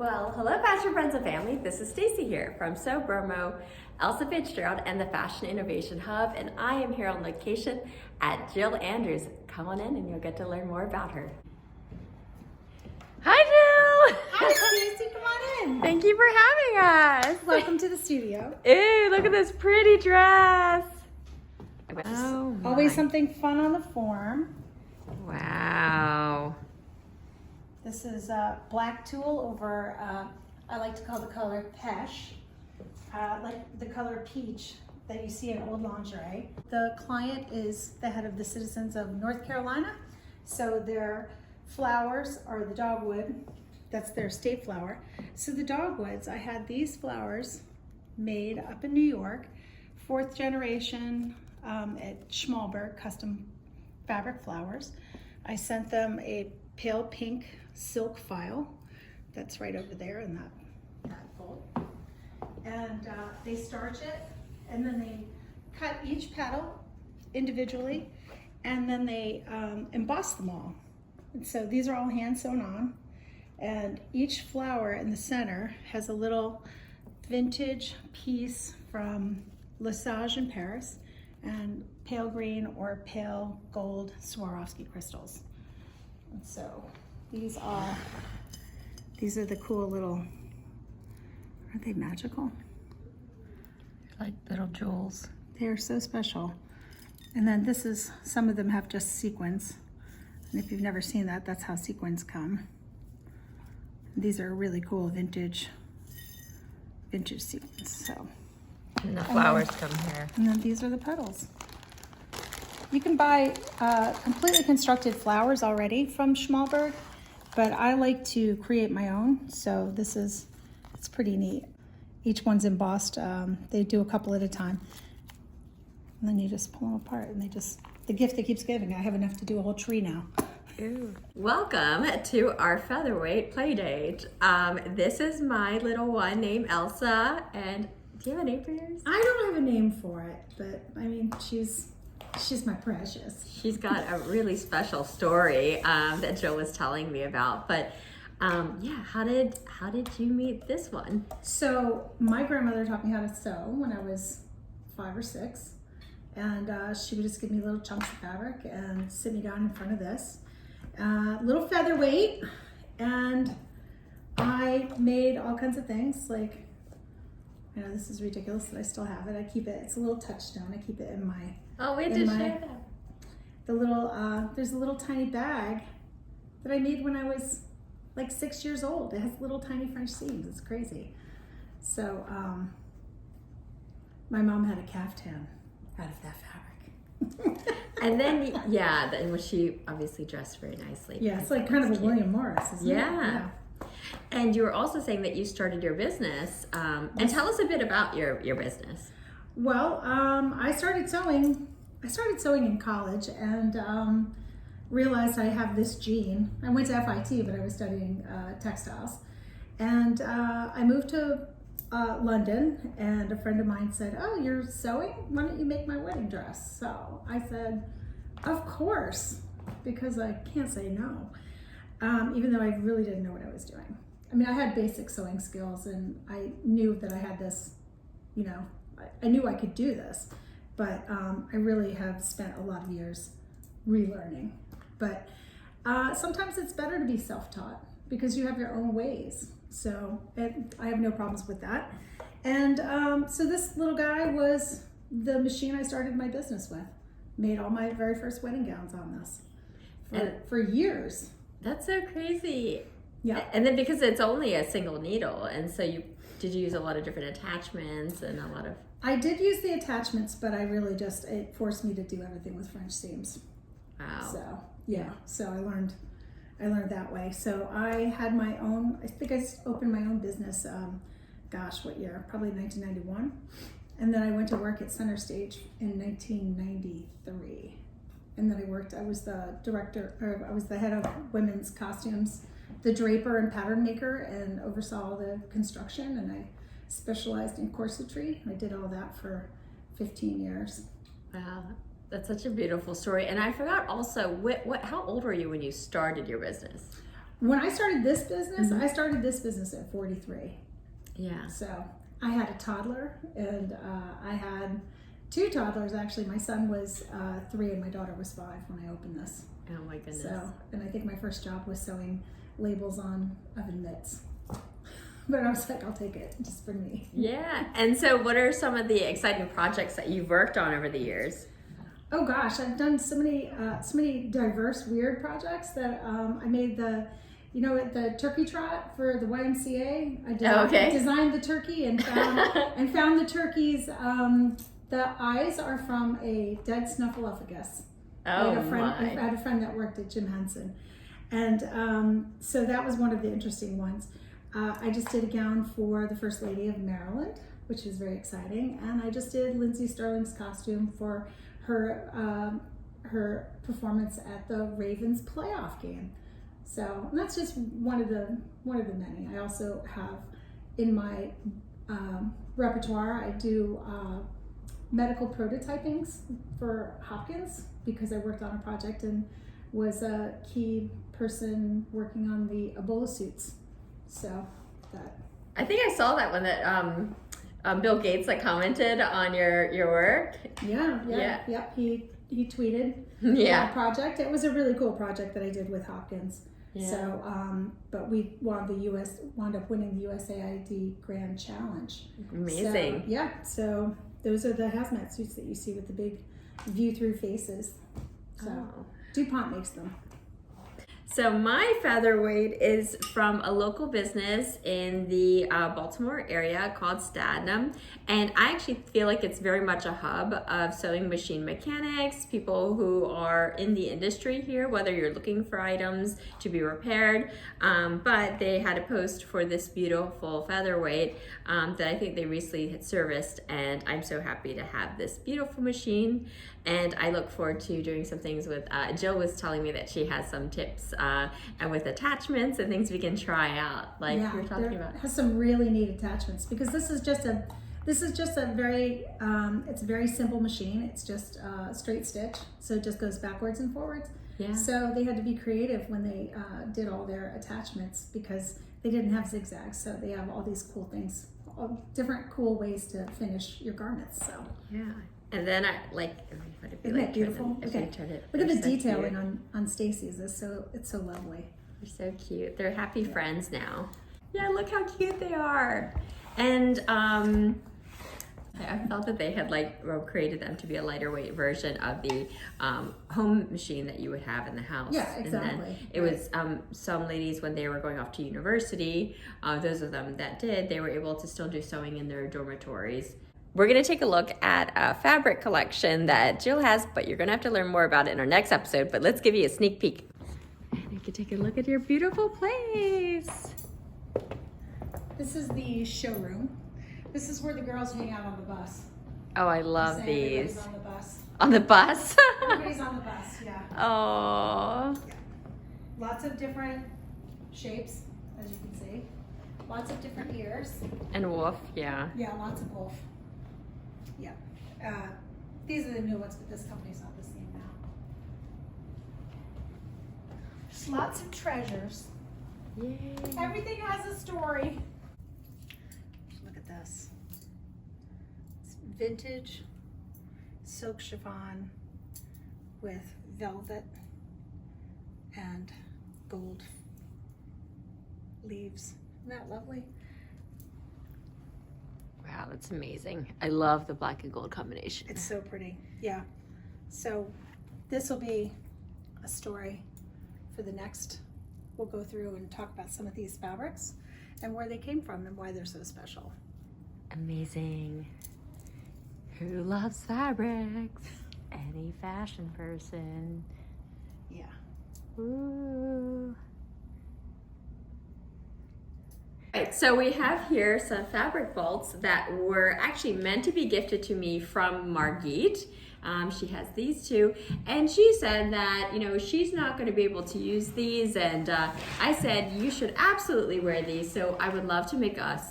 Well, hello fashion friends and family. This is Stacy here from So Bromo, Elsa Fitzgerald and the Fashion Innovation Hub, and I am here on location at Jill Andrews. Come on in and you'll get to learn more about her. Hi Jill! Hi Stacy, come on in. Thank you for having us. Welcome to the studio. Ew, look at this pretty dress. Oh my. Always something fun on the form. Wow. This is black tulle over, I like to call the color pesh, like the color peach that you see in old lingerie. The client is the head of the citizens of North Carolina, so their flowers are the dogwood. That's their state flower. So the dogwoods, I had these flowers made up in New York, 4th generation at Schmalberg Custom Fabric Flowers. I sent them a pale pink silk file that's right over there in that fold, and they starch it, and then they cut each petal individually, and then they emboss them all. And so these are all hand sewn on, and each flower in the center has a little vintage piece from Lesage in Paris and pale green or pale gold Swarovski crystals. And so these are the cool little, aren't they magical? Like little jewels. They are so special. And then this is, some of them have just sequins. And if you've never seen that, that's how sequins come. These are really cool vintage sequins. So. And the flowers come here. And then these are the petals. You can buy completely constructed flowers already from Schmalberg, but I like to create my own, so it's pretty neat. Each one's embossed. They do a couple at a time. And then you just pull them apart, and the gift that keeps giving. I have enough to do a whole tree now. Ooh. Welcome to our featherweight play date. This is my little one named Elsa, and do you have a name for yours? I don't have a name for it, but I mean, she's my precious. She's got a really special story that Jill was telling me about. But yeah, how did you meet this one? So my grandmother taught me how to sew when I was 5 or 6, and she would just give me little chunks of fabric and sit me down in front of this little featherweight, and I made all kinds of things. Like, I know this is ridiculous that I still have it. I keep it. It's a little touchstone. I keep it in my. Oh, we did share that. The little, there's a little tiny bag that I made when I was like 6 years old. It has little tiny French seams. It's crazy. So, my mom had a caftan out of that fabric. And then, yeah, then she obviously dressed very nicely. Yeah, it's like kind of a William Morris, isn't it? Yeah. And you were also saying that you started your business. And tell us a bit about your business. Well, I started sewing in college, and realized I have this gene. I went to FIT, but I was studying textiles. And I moved to London, and a friend of mine said, "Oh, you're sewing? Why don't you make my wedding dress?" So I said, "Of course," because I can't say no, even though I really didn't know what I was doing. I mean, I had basic sewing skills, and I knew that I had this, you know, I knew I could do this, but I really have spent a lot of years relearning. But sometimes it's better to be self-taught because you have your own ways. So I have no problems with that. And so this little guy was the machine I started my business with. Made all my very first wedding gowns on this for years. That's so crazy. Yeah. And then because it's only a single needle, and so did you use a lot of different attachments and a lot of... I did use the attachments, but I really it forced me to do everything with French seams. Wow. So yeah, so I learned that way. So I had my own, I think I opened my own business, gosh, what year? Probably 1991. And then I went to work at Center Stage in 1993. And then I was the director, or I was the head of women's costumes, the draper and pattern maker, and oversaw all the construction, and I specialized in corsetry. I did all that for 15 years. Wow, that's such a beautiful story. And I forgot also, how old were you when you started your business? When I started this business, I started this business at 43. Yeah. So I had a toddler, and I had 2 toddlers actually. My son was 3 and my daughter was 5 when I opened this. Oh my goodness. So, and I think my first job was sewing labels on oven mitts. But I was like, I'll take it just for me. Yeah. And so what are some of the exciting projects that you've worked on over the years? Oh gosh, I've done so many diverse, weird projects that I made the turkey trot for the YMCA. I designed the turkey and found the turkey's, the eyes are from a dead snuffleupagus. I had a friend that worked at Jim Henson. And so that was one of the interesting ones. I just did a gown for the First Lady of Maryland, which is very exciting. And I just did Lindsay Sterling's costume for her performance at the Ravens playoff game. So that's just one of the many. I also have in my repertoire, I do medical prototypings for Hopkins because I worked on a project and was a key person working on the Ebola suits. So that. I think I saw that one that Bill Gates commented on your work. Yeah. He tweeted that project. It was a really cool project that I did with Hopkins. Yeah. So, but we wound up winning the USAID Grand Challenge. Amazing. So those are the hazmat suits that you see with the big view-through faces. So DuPont makes them. So my featherweight is from a local business in the Baltimore area called Stadnum, and I actually feel like it's very much a hub of sewing machine mechanics, people who are in the industry here, whether you're looking for items to be repaired, but they had a post for this beautiful featherweight that I think they recently had serviced, and I'm so happy to have this beautiful machine. And I look forward to doing some things with, Jill was telling me that she has some tips and with attachments and things we can try out, like you were talking about. It has some really neat attachments because this is just a very, it's a very simple machine. It's just a straight stitch, so it just goes backwards and forwards. Yeah. So they had to be creative when they did all their attachments because they didn't have zigzags, so they have all these cool things, all different cool ways to finish your garments. So yeah. And then isn't that beautiful? Look at the detailing on Stacy's. It's so lovely. They're so cute. They're happy friends now. Yeah, look how cute they are. And I felt that they had created them to be a lighter weight version of the home machine that you would have in the house. Yeah, exactly. And then it was some ladies when they were going off to university, those of them that did, they were able to still do sewing in their dormitories. We're going to take a look at a fabric collection that Jill has, but you're going to have to learn more about it in our next episode. But let's give you a sneak peek. And you can take a look at your beautiful place. This is the showroom. This is where the girls hang out on the bus. Oh, I love these. Everybody's on the bus. On the bus? Everybody's on the bus, yeah. Oh. Yeah. Lots of different shapes, as you can see. Lots of different ears. And wolf, yeah. Yeah, lots of wolf. Yeah. These are the new ones, but this company's not the same now. Just lots of treasures. Yay. Everything has a story. Look at this. It's vintage silk chiffon with velvet and gold leaves. Isn't that lovely? Wow, that's amazing. I love the black and gold combination. It's so pretty. Yeah. So this will be a story for the next. We'll go through and talk about some of these fabrics and where they came from and why they're so special. Amazing. Who loves fabrics? Any fashion person. Yeah. Ooh. Right, so we have here some fabric bolts that were actually meant to be gifted to me from Margit. She has these two, and she said that, she's not going to be able to use these, and I said, you should absolutely wear these, so I would love to make a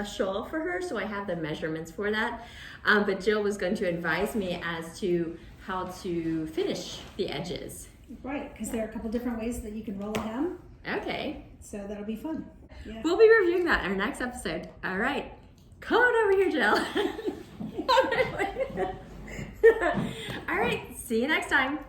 shawl for her, so I have the measurements for that, but Jill was going to advise me as to how to finish the edges. Right, because there are a couple different ways that you can roll a hem. Okay. So that'll be fun. Yeah. We'll be reviewing that in our next episode. All right. Come on over here, Jill. All right. See you next time.